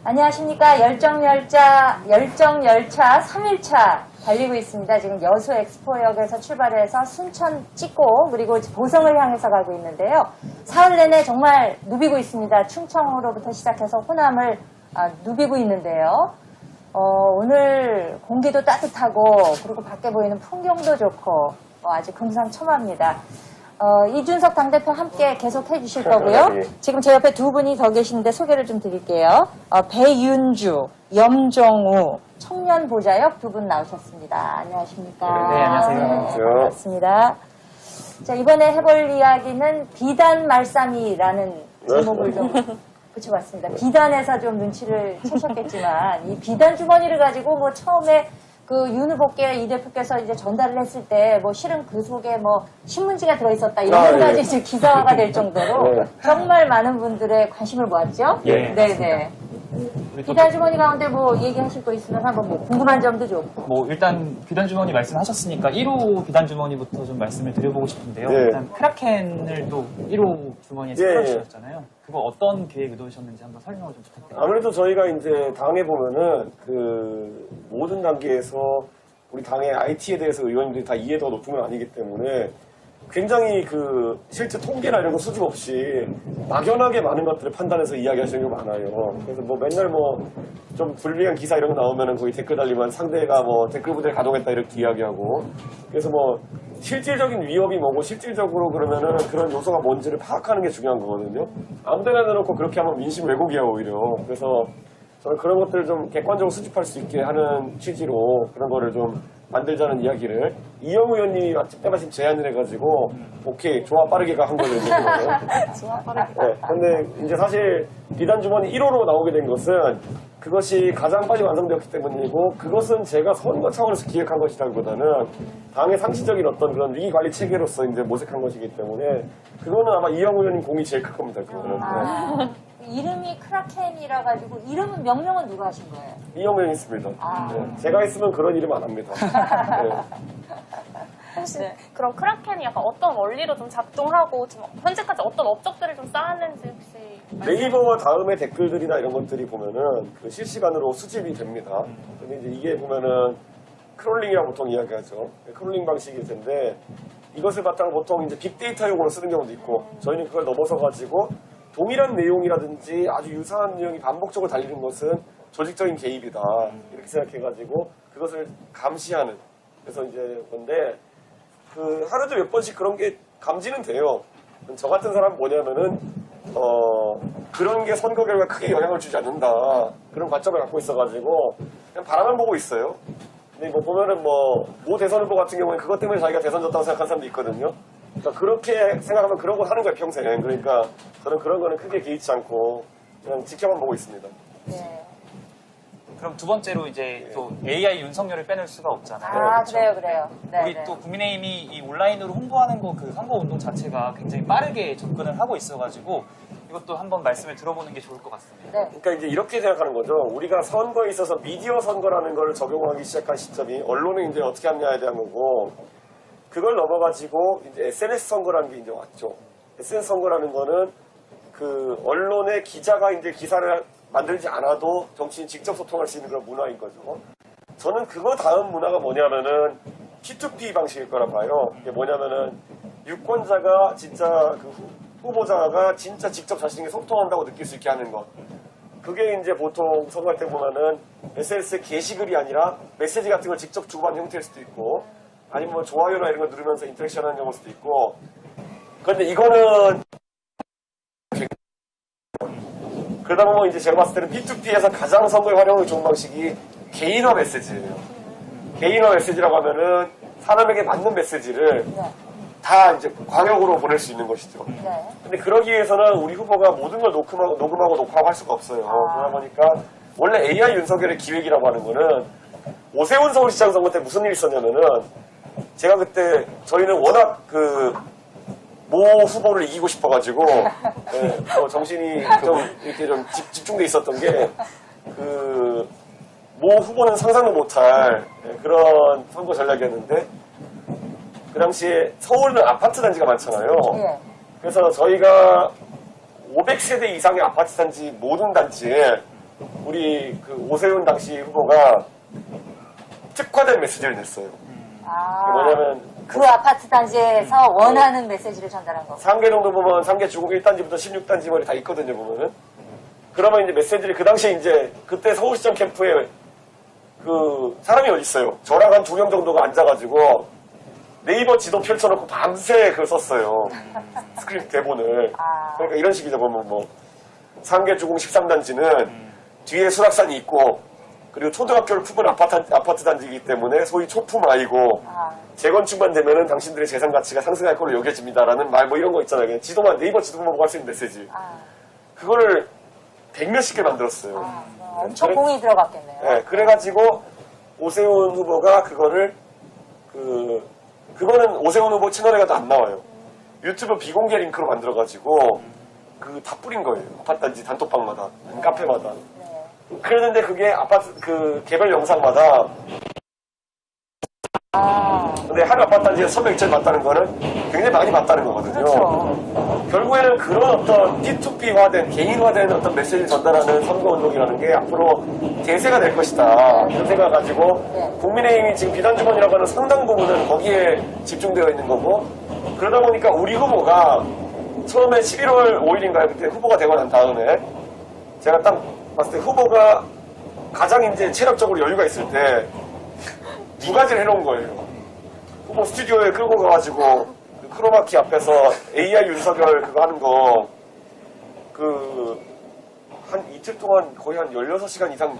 안녕하십니까. 열정열차 3일차 달리고 있습니다. 지금 여수 엑스포역에서 출발해서 순천 찍고 그리고 보성을 향해서 가고 있는데요. 사흘 내내 정말 누비고 있습니다. 충청으로부터 시작해서 호남을 누비고 있는데요. 오늘 공기도 따뜻하고 그리고 밖에 보이는 풍경도 좋고 아주 금상첨화입니다. 이준석 당대표 함께 계속 해주실 거고요. 지금 제 옆에 두 분이 더 계시는데 소개를 좀 드릴게요. 배윤주, 염정우, 청년보좌역 두 분 나오셨습니다. 안녕하십니까? 네, 안녕하세요. 반갑습니다. 자, 이번에 해볼 이야기는 비단 말싸미라는 제목을 좀 붙여봤습니다. 비단에서 좀 눈치를 채셨겠지만 이 비단 주머니를 가지고 뭐 처음에 그 윤 후보께 이 대표께서 이제 전달을 했을 때 뭐 실은 그 속에 뭐 신문지가 들어있었다 이런 가지 이제 기사화가 될 정도로 정말 많은 분들의 관심을 모았죠. 네네. 비단 주머니 가운데 뭐 얘기하실 거 있으면 한번 뭐 궁금한 점도 좋고. 뭐 일단 비단 주머니 말씀하셨으니까 1호 비단 주머니부터 좀 말씀을 드려보고 싶은데요. 네. 일단 크라켄을 또 1호 주머니에서 풀어주셨잖아요. 그거 어떤 계획 의도셨는지 한번 설명을 좀 부탁드립니다. 아무래도 저희가 이제 당에 보면은 그 모든 단계에서 우리 당의 IT에 대해서 의원님들이 다 이해도가 높은 건 아니기 때문에 굉장히 그 실제 통계나 이런 거 수집 없이 막연하게 많은 것들을 판단해서 이야기하시는 게 많아요. 그래서 뭐 맨날 뭐 좀 불리한 기사 이런 거 나오면은 거기 댓글 달리면 상대가 뭐 댓글 부대를 가동했다 이렇게 이야기하고 그래서 뭐 실질적인 위협이 뭐고 실질적으로 그러면은 그런 요소가 뭔지를 파악하는 게 중요한 거거든요. 아무데나 내놓고 그렇게 하면 민심 왜곡이야 오히려. 그래서 저는 그런 것들을 좀 객관적으로 수집할 수 있게 하는 취지로 그런 거를 좀 만들자는 이야기를 이영우 의원님이 때마침 제안을 해가지고 오케이 좋아 빠르게 가 한 거죠. 좋아 빠르게. 네, 근데 이제 사실 비단 주머니 1호로 나오게 된 것은 그것이 가장 빨리 완성되었기 때문이고 그것은 제가 선거 차원에서 기획한 것이라기보다는 당의 상시적인 어떤 그런 위기 관리 체계로서 이제 모색한 것이기 때문에 그거는 아마 이영우 의원님 공이 제일 클 겁니다. 그거는. 네. 이름이 크라켄이라 가지고 이름은 명명은 누가 하신 거예요? 이영우 의원님 있습니다. 네. 제가 했으면 그런 이름 안 합니다. 네. 혹시 그럼 크라켄이 약간 어떤 원리로 좀 작동하고 지금 현재까지 어떤 업적들을 좀 쌓았는지 혹시 네이버 다음에 댓글들이나 이런 것들이 보면은 그 실시간으로 수집이 됩니다. 근데 이제 이게 보면은 크롤링이라고 보통 이야기하죠. 크롤링 방식일 텐데 이것을 바탕으로 보통 이제 빅데이터용으로 쓰는 경우도 있고 저희는 그걸 넘어서 가지고 동일한 내용이라든지 아주 유사한 내용이 반복적으로 달리는 것은 조직적인 개입이다. 이렇게 생각해가지고 그것을 감시하는. 그래서 이제 건데 그 하루도 몇 번씩 그런 게 감지는 돼요. 저 같은 사람은 뭐냐면은 그런 게 선거 결과에 크게 영향을 주지 않는다. 그런 관점을 갖고 있어가지고 그냥 바라만 보고 있어요. 근데 뭐 보면은 모 대선 후보 같은 경우는 그것 때문에 자기가 대선 졌다고 생각하는 사람도 있거든요. 그러니까 그렇게 생각하면 그런 거 하는 거예요, 평생. 그러니까 저는 그런 거는 크게 개의치 않고 그냥 지켜만 보고 있습니다. 네. 그럼 두 번째로 이제 또 AI 윤석열을 빼낼 수가 없잖아요. 그렇죠? 그래요. 네, 우리 또 국민의힘이 이 온라인으로 홍보하는 거 그 선거 운동 자체가 굉장히 빠르게 접근을 하고 있어가지고 이것도 한번 말씀을 들어보는 게 좋을 것 같습니다. 네. 그러니까 이제 이렇게 생각하는 거죠. 우리가 선거에 있어서 미디어 선거라는 걸 적용하기 시작한 시점이 언론은 이제 어떻게 하느냐에 대한 거고 그걸 넘어가지고 이제 SNS 선거라는 게 이제 왔죠. SNS 선거라는 거는 그 언론의 기자가 이제 기사를 만들지 않아도 정치인 직접 소통할 수 있는 그런 문화인 거죠. 저는 그거 다음 문화가 뭐냐면은 P2P 방식일 거라 봐요. 이게 뭐냐면은 유권자가 진짜 그 후보자가 진짜 직접 자신에게 소통한다고 느낄 수 있게 하는 것. 그게 이제 보통 선거할 때 보면은 SNS 게시글이 아니라 메시지 같은 걸 직접 주고받는 형태일 수도 있고 아니면 뭐 좋아요나 이런 걸 누르면서 인터랙션 하는 경우일 수도 있고 그런데 이거는 그러다 보면 이제 제가 봤을 때는 P2P에서 가장 선거에 활용하기 좋은 방식이 개인화 메시지예요. 개인화 메시지라고 하면은 사람에게 맞는 메시지를 다 이제 광역으로 보낼 수 있는 것이죠. 근데 그러기 위해서는 우리 후보가 모든 걸 녹음하고 녹화하고 할 수가 없어요. 그러다 보니까 원래 AI 윤석열의 기획이라고 하는 거는 오세훈 서울시장 선거 때 무슨 일이 있었냐면은 제가 그때 저희는 워낙 그 모 후보를 이기고 싶어가지고 정신이 좀 이렇게 좀 집중돼 있었던 게 그 모 후보는 상상도 못할 그런 선거 전략이었는데 그 당시에 서울은 아파트 단지가 많잖아요. 그래서 저희가 500세대 이상의 아파트 단지 모든 단지에 우리 그 오세훈 당시 후보가 특화된 메시지를 냈어요. 아, 뭐냐면 그 아파트 단지에서 원하는 메시지를 전달한 거고. 3개 정도 보면 3개 주공 1단지부터 16단지 머리 다 있거든요, 보면은. 그러면 이제 메시지를 그 당시에 이제 그때 서울시장 캠프에 그 사람이 어디 있어요. 저랑 한 2명 정도가 앉아가지고 네이버 지도 펼쳐놓고 밤새 그걸 썼어요. 스크립트 대본을. 아. 그러니까 이런 식이죠, 보면 뭐. 3개 주공 13단지는 뒤에 수락산이 있고 그리고 초등학교를 품은 아파트 단지이기 때문에 소위 초품아이고 아, 재건축만 되면은 당신들의 재산 가치가 상승할 걸로 여겨집니다라는 말 뭐 이런 거 있잖아요. 그냥 지도만 네이버 지도만 보고 할 수 있는 메시지. 아, 그거를 100몇십 개 만들었어요. 엄청 그래- 공이 들어갔겠네요. 네, 그래가지고 오세훈 후보가 그거를 그거는 오세훈 후보 채널에 가도 안 나와요. 유튜브 비공개 링크로 만들어가지고 다 뿌린 거예요. 아파트 단지 단톡방마다, 카페마다. 네. 그랬는데 그게 아파트 개별 영상마다 아, 근데 한 아파트 단지에서 1200천 맞다는 거는 굉장히 많이 맞다는 거거든요. 그렇죠. 결국에는 그런 어떤 P2P화된 개인화된 어떤 메시지를 전달하는 선거운동이라는 게 앞으로 대세가 될 것이다. 이런 생각을 가지고 네. 국민의힘이 지금 비단주머니라고 하는 상당 부분은 거기에 집중되어 있는 거고 그러다 보니까 우리 후보가 처음에 11월 5일인가요? 그때 후보가 되고 난 다음에 제가 딱 봤을 때 후보가 가장 이제 체력적으로 여유가 있을 때 두 가지를 해놓은 거예요. 후보 스튜디오에 끌고 가가지고 그 크로마키 앞에서 AI 윤석열 그거 하는 거 한 이틀 동안 거의 한 16시간 이상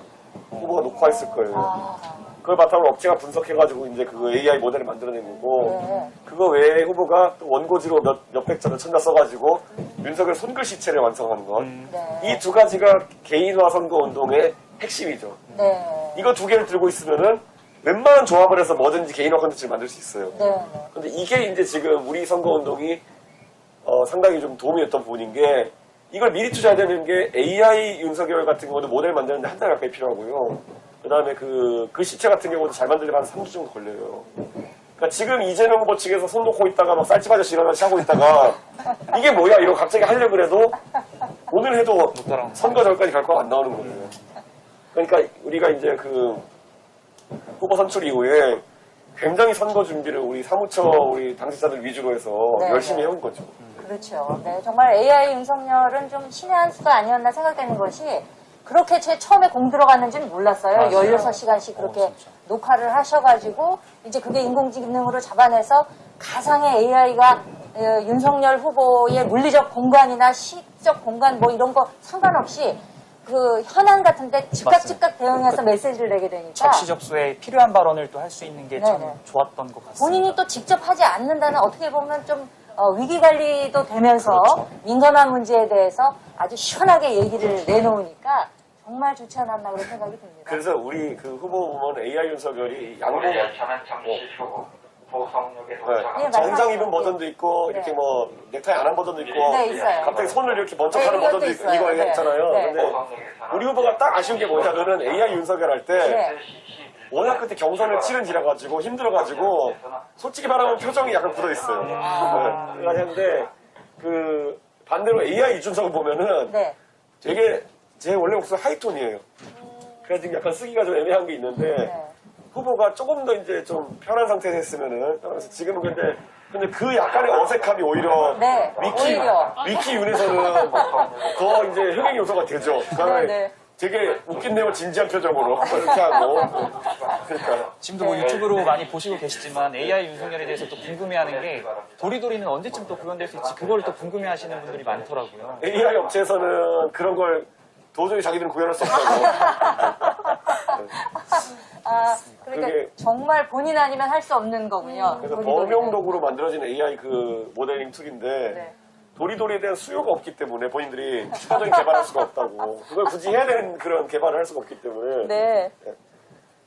후보가 녹화했을 거예요. 아, 그걸 바탕으로 업체가 분석해가지고 이제 그 AI 모델을 만들어낸 거고 네. 그거 외에 후보가 또 원고지로 몇백 자, 몇천 자 써가지고 윤석열 손글씨체를 완성하는 것. 네. 이 두 가지가 개인화 선거 운동의 핵심이죠. 네. 이거 두 개를 들고 있으면은 웬만한 조합을 해서 뭐든지 개인화 컨텐츠를 만들 수 있어요. 네. 네. 근데 이게 이제 지금 우리 선거운동이 상당히 좀 도움이 됐던 부분인 게 이걸 미리 투자해야 되는 게 AI 윤석열 같은 경우도 모델 만드는데 한 달 가까이 필요하고요. 그 다음에 그 시체 같은 경우도 잘 만들려면 한 3주 정도 걸려요. 그러니까 지금 이재명 후보 측에서 손 놓고 있다가 막 쌀집 아저씨 일어나서 하고 있다가 이게 뭐야 이러고 갑자기 하려고 그래도 오늘 해도 따라오는 선거 전까지 결과가 안 나오는 거예요. 그러니까 우리가 이제 후보 선출 이후에 굉장히 선거 준비를 우리 사무처 우리 당직자들 위주로 해서 네, 열심히 네. 해온 거죠. 그렇죠. 네, 정말 AI 윤석열은 좀 신의 한 수가 아니었나 생각되는 것이 그렇게 처음에 공 들어갔는지는 몰랐어요. 맞아요. 16시간씩 그렇게 진짜. 녹화를 하셔가지고 이제 그게 인공지능으로 잡아내서 가상의 AI가 윤석열 후보의 물리적 공간이나 시적 공간 뭐 이런 거 상관없이 그 현안 같은데 즉각 대응해서 메시지를 내게 되니까 접시 접수에 필요한 발언을 또 할 수 있는 게 참 네네. 좋았던 것 같습니다. 본인이 또 직접 하지 않는다는 어떻게 보면 좀 위기 관리도 되면서 그렇죠. 민감한 문제에 대해서 아주 시원하게 얘기를 내놓으니까 정말 좋지 않았나 그런 생각이 듭니다. 그래서 우리 후보 보면 AI 윤석열이 양복 우리 열차는 잠시 후 보성역에 네, 도착합니다. 정장 말씀하세요. 입은 버전도 있고 네. 이렇게 뭐 넥타이 안 한 버전도 있고 네, 있어요. 갑자기 손을 이렇게 번쩍 네, 하는 이것도 버전도 있고 있어요. 이거 네. 있잖아요. 네. 근데 우리 후보가 딱 아쉬운 게 뭐냐면은 AI 윤석열 할 때 네. 워낙 그때 경선을 치른지라 가지고 힘들어가지고 솔직히 말하면 표정이 약간 굳어 있어요. 네. 그런데 반대로 AI 이준석 보면은 네. 되게 제 원래 목소리 하이톤이에요. 그래서 지금 약간 쓰기가 좀 애매한 게 있는데 네. 후보가 조금 더 이제 좀 편한 상태에서 했으면은 그래서 지금은 근데 그 약간의 어색함이 오히려 네, 오히려. 위키 윤에서는 더 이제 흥행 요소가 되죠. 그러니까 네, 네. 되게 웃긴 내용 진지한 표정으로 이렇게 하고 그러니까 지금도 뭐 유튜브로 많이 보시고 계시지만 AI 윤석열에 대해서 또 궁금해하는 게 도리도리는 언제쯤 또 구현될 수 있지 그걸 또 궁금해하시는 분들이 많더라고요. AI 업체에서는 그런 걸 도저히 자기들은 구현할 수 없다고. 아, 그러니까 그게- 정말 본인 아니면 할 수 없는 거군요. 그래서 도리도리는. 범용도구로 만들어진 AI 모델링 툴인데 네. 도리도리에 대한 수요가 없기 때문에 본인들이 추가적인 개발할 수가 없다고. 그걸 굳이 해야 되는 그런 개발을 할 수가 없기 때문에. 네.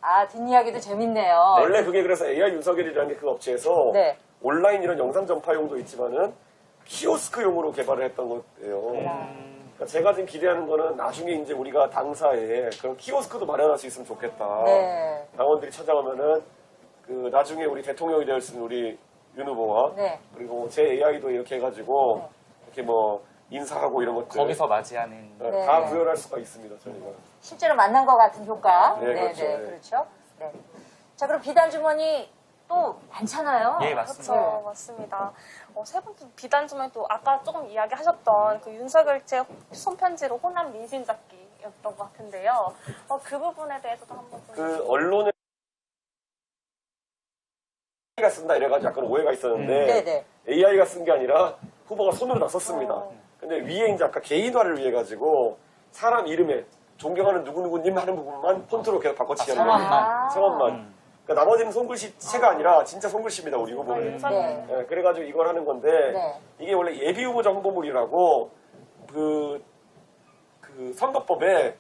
아, 뒷이야기도 재밌네요. 원래 그게 그래서 AI 윤석열이라는 게 그 업체에서 네. 온라인 이런 영상 전파용도 있지만은 키오스크용으로 개발을 했던 거예요. 그러니까 제가 지금 기대하는 거는 나중에 이제 우리가 당사에 그런 키오스크도 마련할 수 있으면 좋겠다. 네. 당원들이 찾아오면은 나중에 우리 대통령이 될 수 있는 우리 윤 후보와 네. 그리고 제 AI도 이렇게 해가지고 이렇게 뭐 인사하고 이런 것들 거기서 맞이하는 네, 네. 다 구현할 수가 있습니다. 저희가. 실제로 만난 것 같은 효과. 네, 그렇죠. 네, 네. 그렇죠. 네. 자, 그럼 비단 주머니 또 많잖아요. 예, 그렇죠, 맞습니다. 맞습니다. 세 번째 비단 주머니 또 아까 조금 이야기하셨던 그 윤석열 제 손편지로 호남 민심 잡기였던 것 같은데요. 그 부분에 대해서도 한번 좀. 그 언론에 AI가 쓴다 이래가지고 약간 오해가 있었는데 네네. AI가 쓴 게 아니라 후보가 손으로 다 썼습니다. 근데 위에 이제 아까 개인화를 위해 가지고 사람 이름에 존경하는 누구누구님 하는 부분만 폰트로 계속 바꿔치기 하는 거예요. 아. 성함만. 그러니까 나머지는 손글씨체가 아니라 진짜 손글씨입니다, 우리 후보는. 네. 예, 그래가지고 이걸 하는 건데 네. 이게 원래 예비 후보 정보물이라고 그 선거법에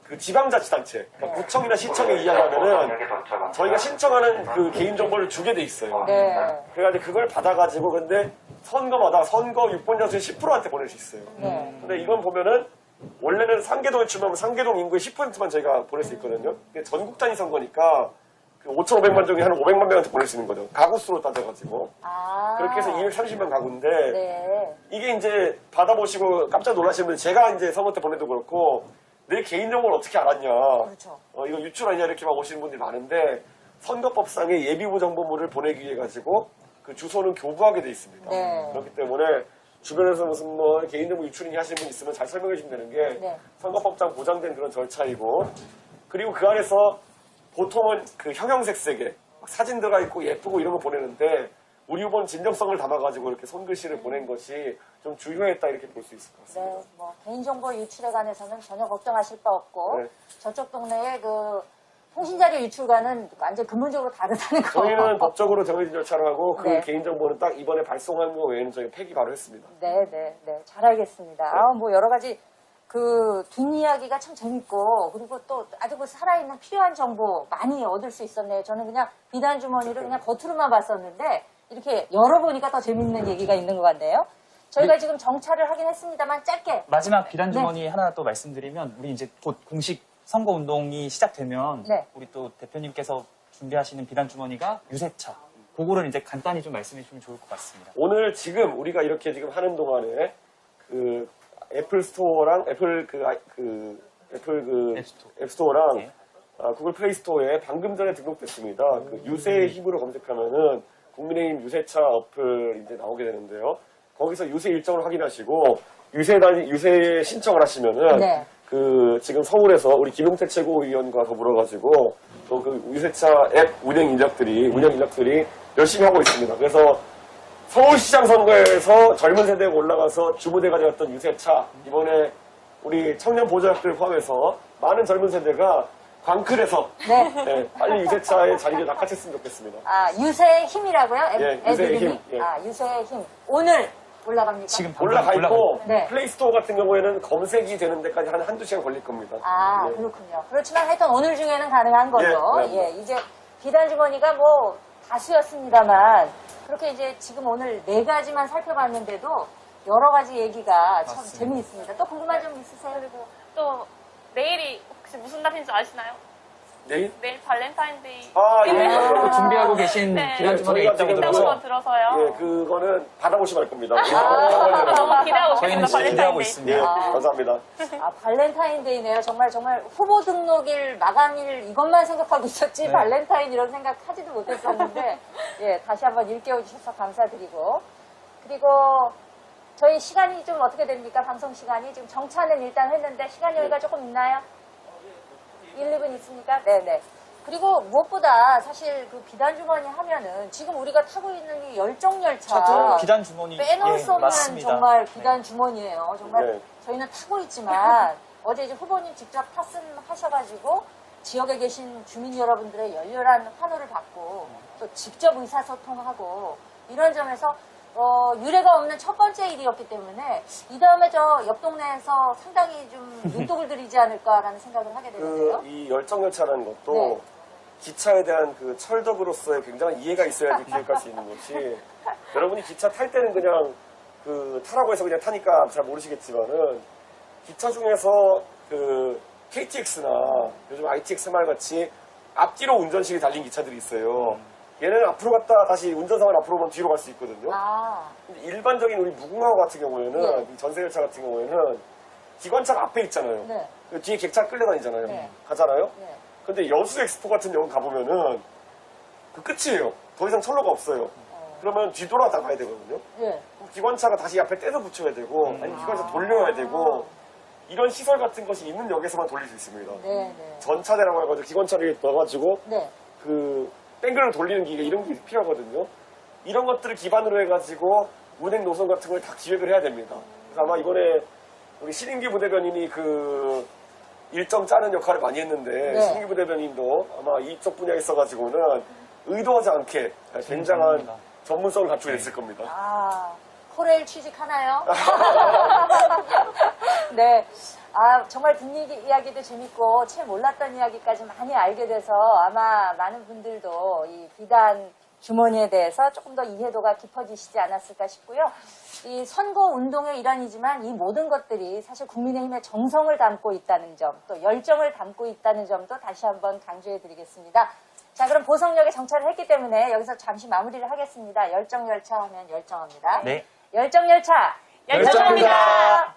그 지방자치단체, 그러니까 구청이나 시청에 이야기하면은 저희가 신청하는 그 개인정보를 주게 돼 있어요. 네. 그래가지고 그걸 받아가지고 근데 선거마다 선거 유권자 수 10%한테 보낼 수 있어요. 네. 근데 이건 보면은 원래는 상계동에 출마하면 상계동 인구의 10%만 저희가 보낼 수 있거든요. 근데 전국 단위 선거니까 그 5,500만 중에 한 500만 명한테 보낼 수 있는 거죠. 가구 수로 따져가지고. 아. 그렇게 해서 230만 가구인데 네. 이게 이제 받아보시고 깜짝 놀라시는 분들 제가 이제 선거 때 보내도 그렇고 내 개인정보를 어떻게 알았냐. 그렇죠. 이거 유출 아니냐 이렇게 막 오시는 분들이 많은데 선거법상의 예비후 정보물을 보내기 위해 가지고 그 주소는 교부하게 돼 있습니다. 네. 그렇기 때문에 주변에서 무슨 뭐 개인정보 유출이니 하시는 분 있으면 잘 설명해 주시면 되는 게 네. 선거법상 보장된 그런 절차이고 그리고 그 안에서 보통은 그 형형색색에 막 사진 들어가 있고 예쁘고 이런 거 보내는데 우리 후보는 진정성을 담아가지고 이렇게 손글씨를 보낸 것이 좀 중요했다 이렇게 볼 수 있을 것 같습니다. 네, 뭐 개인정보 유출에 관해서는 전혀 걱정하실 바 없고 네. 저쪽 동네에 그 통신자료 유출과는 완전 근본적으로 다르다는 거. 저희는 법적으로 정해진 절차를 하고 그 네. 개인정보는 딱 이번에 발송한 거 외에는 저희가 폐기 바로 했습니다. 네, 네, 네, 잘 알겠습니다. 뭐 여러 가지 그 뒷이야기가 참 재밌고 그리고 또 아주 그 살아있는 필요한 정보 많이 얻을 수 있었네요. 저는 그냥 비단 주머니를 그냥 겉으로만 봤었는데 이렇게 열어보니까 더 재밌는 얘기가 있는 것 같네요. 저희가 지금 정찰을 하긴 했습니다만 짧게. 마지막 비단 주머니 하나 또 말씀드리면 우리 이제 곧 공식 선거 운동이 시작되면 네. 우리 또 대표님께서 준비하시는 비단 주머니가 유세차. 그거를 이제 간단히 좀 말씀해 주시면 좋을 것 같습니다. 오늘 지금 우리가 이렇게 지금 하는 동안에 그 애플 스토어랑 애플 앱스토어. 앱스토어랑 네. 구글 플레이 스토어에 방금 전에 등록됐습니다. 그 유세의 힘으로 검색하면은 국민의힘 유세차 어플 이제 나오게 되는데요. 거기서 유세 일정을 확인하시고 유세 신청을 하시면은 네. 그 지금 서울에서 우리 김용태 최고위원과 더불어가지고 또 그 유세차 앱 운영 인력들이 열심히 하고 있습니다. 그래서 서울시장 선거에서 젊은 세대가 올라가서 주무대 가져갔던 유세차 이번에 우리 청년 보좌학들 포함해서 많은 젊은 세대가 광클에서 네. 네, 빨리 유세차의 자리를 낚아챘으면 좋겠습니다. 아, 유세의 힘이라고요? 예, 유세의 이름이? 힘, 예. 아, 유세의 힘. 오늘 올라갑니까? 지금 올라가 있고 네. 플레이스토어 같은 경우에는 검색이 되는 데까지 한 한두 시간 걸릴 겁니다. 아, 네. 그렇군요. 그렇지만 하여튼 오늘 중에는 가능한 거죠. 예, 네, 예, 이제 비단 주머니가 뭐 다수였습니다만 그렇게 이제 지금 오늘 4가지만 살펴봤는데도 여러 가지 얘기가 참 맞습니다. 재미있습니다. 또 궁금한 점 있으세요? 그리고 또 내일이 혹시 무슨 날인지 아시나요? 내일? 내일 발렌타인데이. 아, 예. 또 준비하고 계신 네. 비단 주머니가 저희가 있다고 지금 들어서 들어서요. 예, 그거는 받아보시면 알 겁니다. 너무 기대하고 저희는 있습니다. 지금 발렌타인데이. 기대하고 예, 있습니다. 감사합니다. 아, 발렌타인데이네요. 정말 후보 등록일, 마감일 이것만 생각하고 있었지 네. 발렌타인 이런 생각 하지도 못했었는데 예, 다시 한번 일깨워 주셔서 감사드리고 그리고 저희 시간이 좀 어떻게 됩니까? 방송 시간이 지금 정차는 일단 했는데 시간 여유가 조금 있나요? 1, 2분 있습니까? 네네. 그리고 무엇보다 사실 그 비단 주머니 하면은 지금 우리가 타고 있는 이 열정 열차 비단 주머니 빼놓을 수 없는 맞습니다. 정말 비단 주머니예요. 정말 네. 저희는 타고 있지만 어제 이제 후보님 직접 탑승하셔가지고 지역에 계신 주민 여러분들의 열렬한 환호를 받고 또 직접 의사소통하고 이런 점에서 유례가 없는 첫 번째 일이었기 때문에 이 다음에 저 옆 동네에서 상당히 좀 눈독을 들이지 않을까라는 생각을 하게 되는데요. 이 열정열차라는 것도 네. 기차에 대한 그 철덕으로서의 굉장한 이해가 있어야지 기획할 수 있는 것이 여러분이 기차 탈 때는 그냥 그 타라고 해서 그냥 타니까 잘 모르시겠지만은 기차 중에서 그 KTX나 요즘 ITX 말 같이 앞뒤로 운전실이 달린 기차들이 있어요. 얘는 앞으로 갔다 다시 운전상을 앞으로 오면 뒤로 갈 수 있거든요. 아, 근데 일반적인 우리 무궁화 같은 경우에는 네. 이 전세열차 같은 경우에는 기관차가 앞에 있잖아요. 네. 그 뒤에 객차 끌려다니잖아요. 네. 가잖아요. 네. 근데 여수 엑스포 같은 경우 가보면은 그 끝이에요. 더 이상 철로가 없어요. 그러면 뒤돌아다 가야 되거든요. 네. 그럼 기관차가 다시 앞에 떼서 붙여야 되고 아니면 기관차 돌려야 되고 이런 시설 같은 것이 있는 역에서만 돌릴 수 있습니다. 네, 네. 전차대라고 해가지고 기관차를 넣어가지고 네. 그 뺑글을 돌리는 기계 이런 게 필요하거든요. 이런 것들을 기반으로 해가지고 운행 노선 같은 걸 다 기획을 해야 됩니다. 그래서 아마 이번에 우리 신인기 부대변인이 그 일정 짜는 역할을 많이 했는데 네. 신인기 부대변인도 아마 이쪽 분야에 있어가지고는 의도하지 않게 굉장한 전문성을 갖추고 있을 겁니다. 아, 코레일 취직하나요? 네. 아, 정말 뒷얘기 이야기도 재밌고, 채 몰랐던 이야기까지 많이 알게 돼서 아마 많은 분들도 이 비단 주머니에 대해서 조금 더 이해도가 깊어지시지 않았을까 싶고요. 이 선거 운동의 일환이지만 이 모든 것들이 사실 국민의힘의 정성을 담고 있다는 점, 또 열정을 담고 있다는 점도 다시 한번 강조해 드리겠습니다. 자, 그럼 보성역에 정차를 했기 때문에 여기서 잠시 마무리를 하겠습니다. 열정열차 하면 열정합니다. 네. 열정열차! 열정합니다.